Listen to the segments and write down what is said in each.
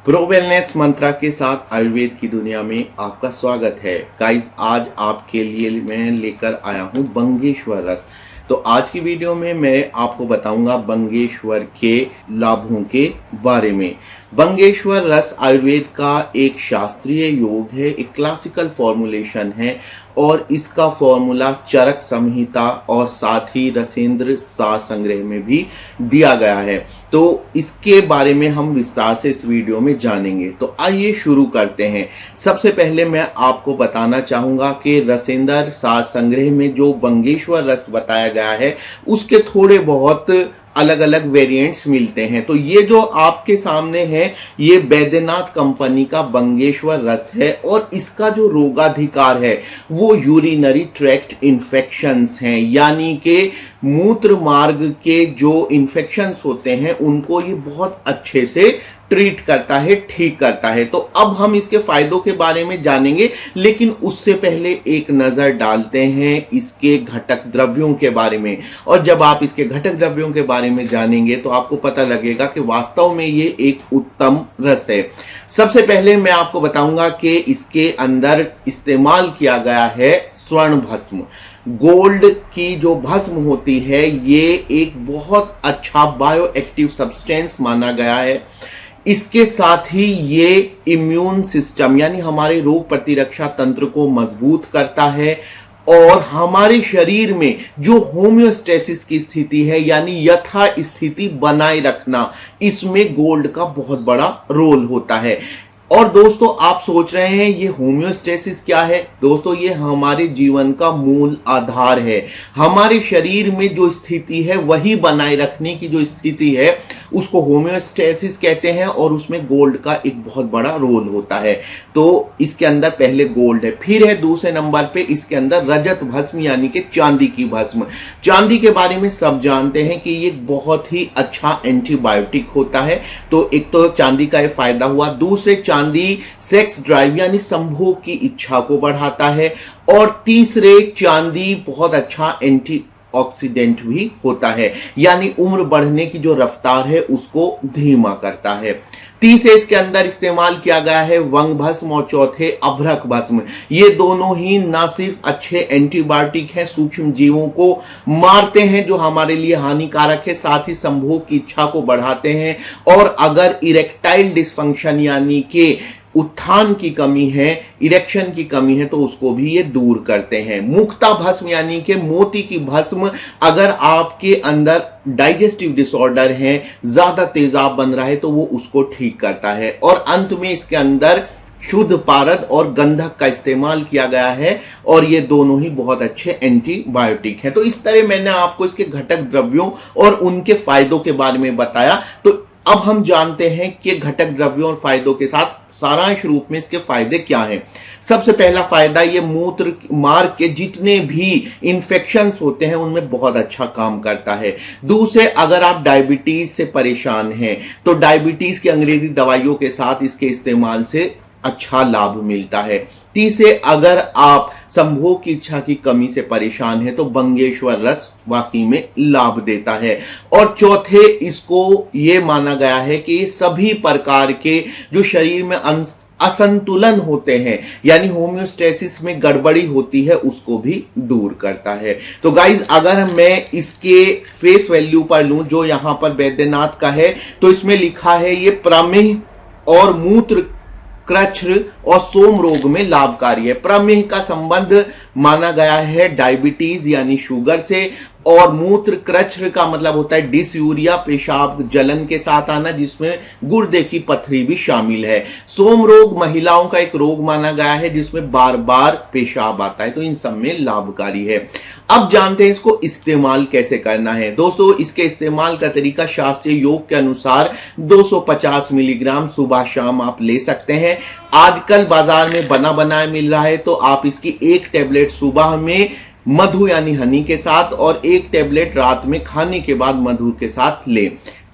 Pro wellness मंत्रा के साथ आयुर्वेद की दुनिया में आपका स्वागत है। गाइस, आज आपके लिए मैं लेकर आया हूं बंगेश्वर रस। तो आज की वीडियो में मैं आपको बताऊंगा बंगेश्वर के लाभों के बारे में। बंगेश्वर रस आयुर्वेद का एक शास्त्रीय योग है, एक क्लासिकल फॉर्मुलेशन है और इसका फॉर्मूला चरक संहिता और साथ ही रसेंद्र सार संग्रह में भी दिया गया है। तो इसके बारे में हम विस्तार से इस वीडियो में जानेंगे। तो आइए शुरू करते हैं। सबसे पहले मैं आपको बताना चाहूंगा कि रसेंद्र सार संग्रह में जो बंगेश्वर रस बताया गया है उसके थोड़े बहुत अलग अलग वेरिएंट्स मिलते हैं। तो ये जो आपके सामने है ये बैद्यनाथ कंपनी का बंगेश्वर रस है और इसका जो रोगाधिकार है वो यूरिनरी ट्रैक्ट इन्फेक्शंस हैं, यानी कि मूत्र मार्ग के जो इन्फेक्शंस होते हैं उनको ये बहुत अच्छे से ट्रीट करता है, ठीक करता है। तो अब हम इसके फायदों के बारे में जानेंगे, लेकिन उससे पहले एक नजर डालते हैं इसके घटक द्रव्यों के बारे में। और जब आप इसके घटक द्रव्यों के बारे में जानेंगे तो आपको पता लगेगा कि वास्तव में ये एक उत्तम रस है। सबसे पहले मैं आपको बताऊंगा कि इसके अंदर इस्तेमाल किया गया है स्वर्ण भस्म। गोल्ड की जो भस्म होती है ये एक बहुत अच्छा बायो एक्टिव सब्सटेंस माना गया है। इसके साथ ही ये इम्यून सिस्टम यानी हमारे रोग प्रतिरक्षा तंत्र को मजबूत करता है और हमारे शरीर में जो होम्योस्टेसिस की स्थिति है यानी यथा स्थिति बनाए रखना, इसमें गोल्ड का बहुत बड़ा रोल होता है। और दोस्तों, आप सोच रहे हैं ये होम्योस्टेसिस क्या है? दोस्तों, ये हमारे जीवन का मूल आधार है। हमारे शरीर में जो स्थिति है वही बनाए रखने की जो स्थिति है उसको होम्योस्टेसिस कहते हैं और उसमें गोल्ड का एक बहुत बड़ा रोल होता है। तो इसके अंदर पहले गोल्ड है, फिर है दूसरे नंबर पे इसके अंदर रजत भस्म यानी कि चांदी की भस्म। चांदी के बारे में सब जानते हैं कि ये बहुत ही अच्छा एंटीबायोटिक होता है। तो एक तो चांदी का ये फायदा हुआ, दूसरे चांदी सेक्स ड्राइव यानी संभोग की इच्छा को बढ़ाता है और तीसरे चांदी बहुत अच्छा एंटी ऑक्सीडेंट भी होता है, यानी उम्र बढ़ने की जो रफ्तार है उसको धीमा करता है। तीसरे इसके अंदर इस्तेमाल किया गया है वंग भस्म और चौथे अभ्रक भस्म। ये दोनों ही ना सिर्फ अच्छे एंटीबायोटिक हैं, सूक्ष्म जीवों को मारते हैं जो हमारे लिए हानिकारक है, साथ ही संभोग की इच्छा को बढ़ाते हैं और अगर इरेक्टाइल डिसफंक्शन यानी कि उत्थान की कमी है, इरेक्शन की कमी है, तो उसको भी ये दूर करते हैं। मुक्ता भस्म यानी कि मोती की भस्म, अगर आपके अंदर डाइजेस्टिव डिसऑर्डर है, ज्यादा तेजाब बन रहा है तो वो उसको ठीक करता है। और अंत में इसके अंदर शुद्ध पारद और गंधक का इस्तेमाल किया गया है और ये दोनों ही बहुत अच्छे एंटीबायोटिक हैं। तो इस तरह मैंने आपको इसके घटक द्रव्यों और उनके फायदों के बारे में बताया। तो अब हम जानते हैं कि घटक द्रव्यों और फायदों के साथ सारांश रूप में इसके फायदे क्या हैं। सबसे पहला फायदा, ये मूत्र मार्ग के जितने भी इंफेक्शंस होते हैं उनमें बहुत अच्छा काम करता है। दूसरे, अगर आप डायबिटीज से परेशान हैं तो डायबिटीज की अंग्रेजी दवाइयों के साथ इसके इस्तेमाल से अच्छा लाभ मिलता है। तीसरे, अगर आप संभोग की इच्छा की कमी से परेशान है तो बंगेश्वर रस वाकई में लाभ देता है। और चौथे, इसको यह माना गया है कि सभी प्रकार के जो शरीर में असंतुलन होते हैं यानी होम्योस्टेसिस में गड़बड़ी होती है उसको भी दूर करता है। तो गाइज, अगर मैं इसके फेस वैल्यू पर लूं जो यहां पर बैद्यनाथ का है तो इसमें लिखा है ये प्रमेह और मूत्र कृच्छ्र और सोम रोग में लाभकारी है। प्रमेह का संबंध माना गया है डायबिटीज यानी शुगर से और मूत्र कृच्छ्र का मतलब होता है डिसयूरिया, पेशाब जलन के साथ आना जिसमें गुर्दे की पथरी भी शामिल है। सोम रोग महिलाओं का एक रोग माना गया है जिसमें बार बार पेशाब आता है। तो इन सब में लाभकारी है। अब जानते हैं इसको इस्तेमाल कैसे करना है। दोस्तों, इसके इस्तेमाल का तरीका शास्त्रीय योग के अनुसार 250 मिलीग्राम सुबह शाम आप ले सकते हैं। आजकल बाजार में बना बनाया मिल रहा है तो आप इसकी एक टेबलेट सुबह में मधु यानी हनी के साथ और एक टेबलेट रात में खाने के बाद मधु के साथ लें।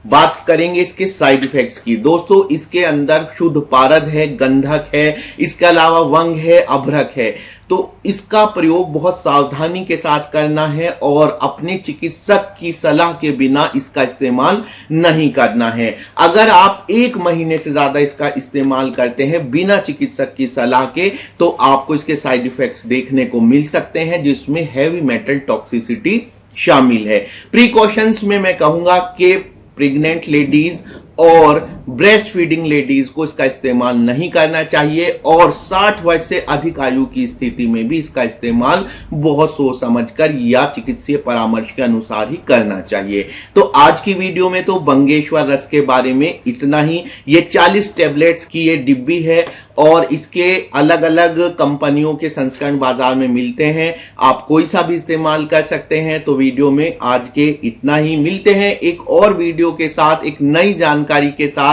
बात करेंगे इसके साइड इफेक्ट्स की। दोस्तों, इसके अंदर शुद्ध पारद है, गंधक है, इसके अलावा वंग है, अभ्रक है। तो इसका प्रयोग बहुत सावधानी के साथ करना है और अपने चिकित्सक की सलाह के बिना इसका इस्तेमाल नहीं करना है। अगर आप 1 महीने से ज्यादा इसका इस्तेमाल करते हैं बिना चिकित्सक की सलाह के, तो आपको इसके साइड इफेक्ट्स देखने को मिल सकते हैं, जिसमें हैवी मेटल टॉक्सिसिटी शामिल है। प्रिकॉशंस में मैं कहूंगा कि प्रेग्नेंट लेडीज और ब्रेस्ट फीडिंग लेडीज को इसका इस्तेमाल नहीं करना चाहिए और 60 वर्ष से अधिक आयु की स्थिति में भी इसका इस्तेमाल बहुत सोच समझकर या चिकित्सीय परामर्श के अनुसार ही करना चाहिए। तो आज की वीडियो में तो बंगेश्वर रस के बारे में इतना ही। ये 40 टैबलेट्स की ये डिब्बी है और इसके अलग अलग कंपनियों के संस्करण बाजार में मिलते हैं, आप कोई सा भी इस्तेमाल कर सकते हैं। तो वीडियो में आज के इतना ही, मिलते हैं एक और वीडियो के साथ एक नई जानकारी के साथ।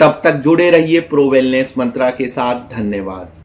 तब तक जुड़े रहिए प्रो वेलनेस मंत्रा के साथ। धन्यवाद।